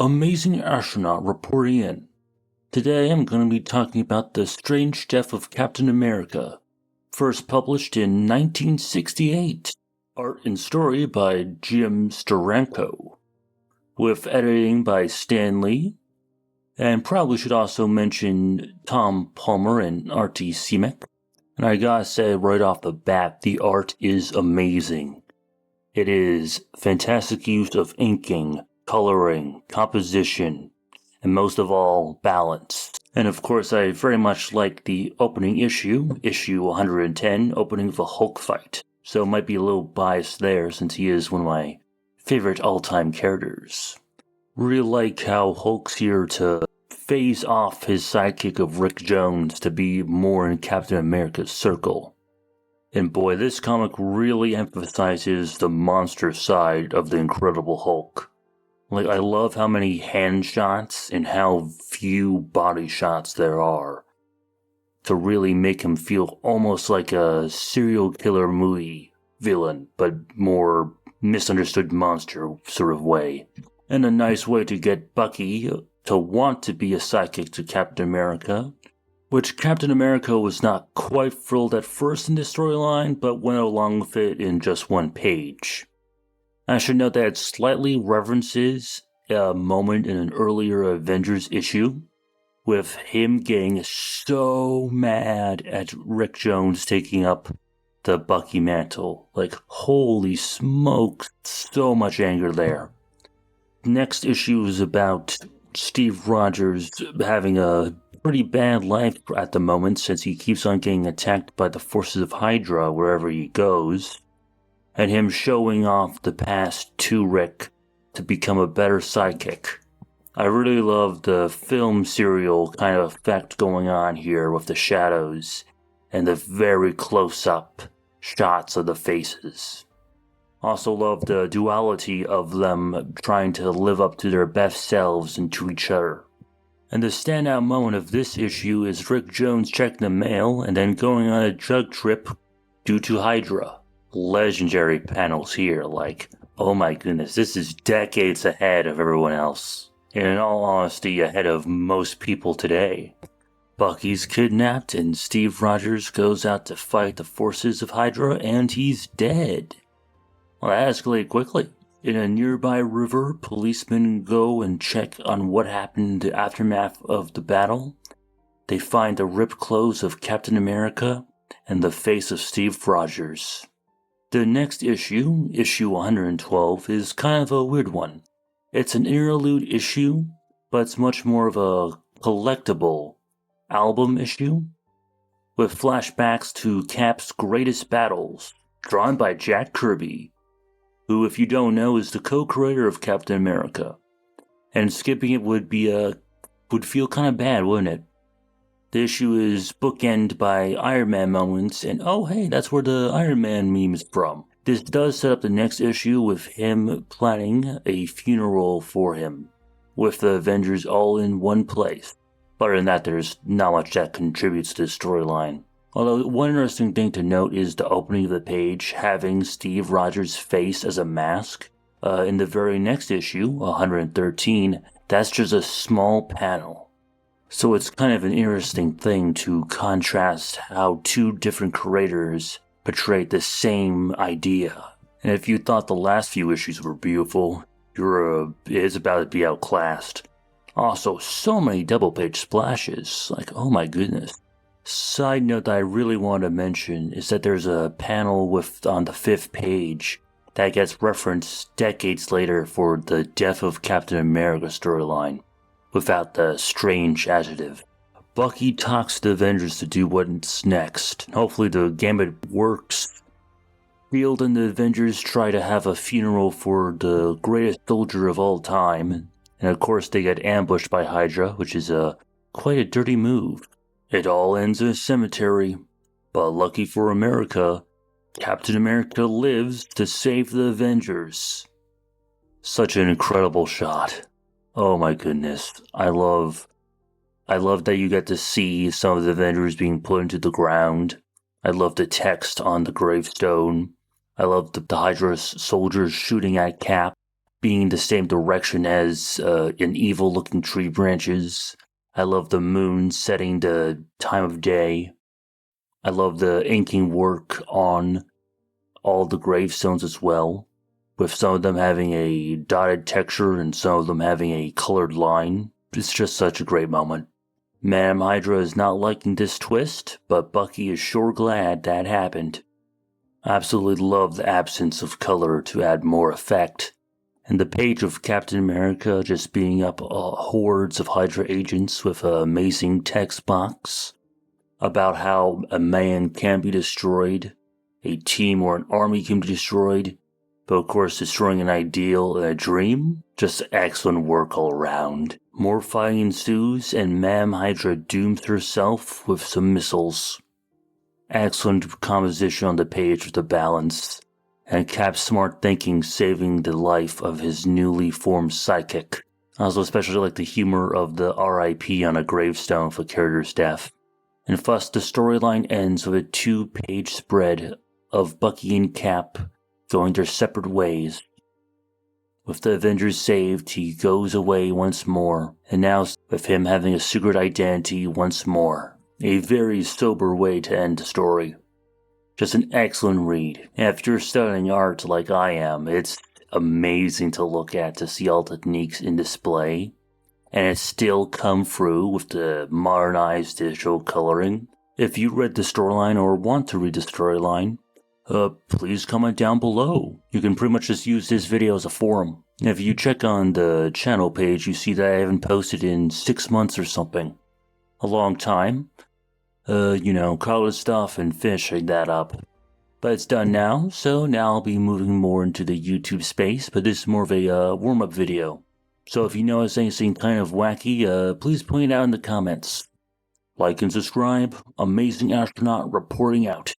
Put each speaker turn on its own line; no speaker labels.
Amazing Astronaut reporting in. Today I'm going to be talking about the strange death of Captain America, first published in 1968. Art and story by Jim Steranko, with editing by Stan Lee, and probably should also mention Tom Palmer and Artie Simek. And I gotta say right off the bat, the art is amazing. It is fantastic use of inking, coloring, composition, and most of all, balance. And of course, I very much like the opening issue 110, opening of a Hulk fight. So it might be a little biased there since he is one of my favorite all-time characters. Really like how Hulk's here to phase off his sidekick of Rick Jones to be more in Captain America's circle. And boy, this comic really emphasizes the monster side of the Incredible Hulk. I love how many hand shots and how few body shots there are to really make him feel almost like a serial killer movie villain, but more misunderstood monster sort of way. And a nice way to get Bucky to want to be a sidekick to Captain America, which Captain America was not quite thrilled at first in this storyline, but went along with it in just one page. I should note that it slightly references a moment in an earlier Avengers issue, with him getting so mad at Rick Jones taking up the Bucky mantle. Holy smokes, so much anger there. Next issue is about Steve Rogers having a pretty bad life at the moment since he keeps on getting attacked by the forces of Hydra wherever he goes, and him showing off the past to Rick to become a better sidekick. I really love the film serial kind of effect going on here with the shadows and the very close-up shots of the faces. Also love the duality of them trying to live up to their best selves and to each other. And the standout moment of this issue is Rick Jones checking the mail and then going on a drug trip due to Hydra. Legendary panels here, oh my goodness, this is decades ahead of everyone else. And in all honesty, ahead of most people today. Bucky's kidnapped and Steve Rogers goes out to fight the forces of Hydra and he's dead. Well, that escalated quickly. In a nearby river, policemen go and check on what happened in the aftermath of the battle. They find the ripped clothes of Captain America and the face of Steve Rogers. The next issue 112, is kind of a weird one. It's an interlude issue, but it's much more of a collectible album issue, with flashbacks to Cap's greatest battles, drawn by Jack Kirby, who, if you don't know, is the co-creator of Captain America. And skipping it would feel kind of bad, wouldn't it? The issue is bookended by Iron Man moments, and oh hey, that's where the Iron Man meme is from. This does set up the next issue with him planning a funeral for him, with the Avengers all in one place. Other than that, there's not much that contributes to the storyline. Although one interesting thing to note is the opening of the page having Steve Rogers' face as a mask. In the very next issue, 113, that's just a small panel. So it's kind of an interesting thing to contrast how two different creators portrayed the same idea. And if you thought the last few issues were beautiful, it's about to be outclassed. Also, so many double-page splashes, oh my goodness. Side note that I really want to mention is that there's a panel on the 5th page that gets referenced decades later for the death of Captain America storyline, without the strange adjective. Bucky talks to the Avengers to do what's next. Hopefully the gambit works. Shield and the Avengers try to have a funeral for the greatest soldier of all time, and of course they get ambushed by Hydra, which is quite a dirty move. It all ends in a cemetery, but lucky for America, Captain America lives to save the Avengers. Such an incredible shot. Oh my goodness, I love that you get to see some of the Avengers being put into the ground. I love the text on the gravestone. I love the Hydra soldiers shooting at Cap. being the same direction as an evil-looking tree branches. I love the moon setting the time of day. I love the inking work on all the gravestones as well, with some of them having a dotted texture and some of them having a colored line. It's just such a great moment. Madame Hydra is not liking this twist, but Bucky is sure glad that happened. I absolutely love the absence of color to add more effect, and the page of Captain America just being up hordes of Hydra agents with an amazing text box about how a man can be destroyed, a team or an army can be destroyed, but of course destroying an ideal and a dream, just excellent work all around. More fighting ensues and Madame Hydra dooms herself with some missiles. Excellent composition on the page with the balance, and Cap's smart thinking saving the life of his newly formed sidekick. I also especially like the humor of the RIP on a gravestone for character's death. And thus the storyline ends with a 2-page spread of Bucky and Cap going their separate ways. With the Avengers saved, he goes away once more, and now with him having a secret identity once more. A very sober way to end the story. Just an excellent read, and if you're studying art like I am, it's amazing to look at to see all the techniques in display, and it still come through with the modernized digital coloring. If you read the storyline or want to read the storyline, please comment down below. You can pretty much just use this video as a forum. And if you check on the channel page, you see that I haven't posted in 6 months or something. A long time. College stuff and finishing that up. But it's done now, so now I'll be moving more into the YouTube space, but this is more of a warm-up video. So if you notice anything kind of wacky, please point it out in the comments. Like and subscribe. Amazing Astronaut reporting out.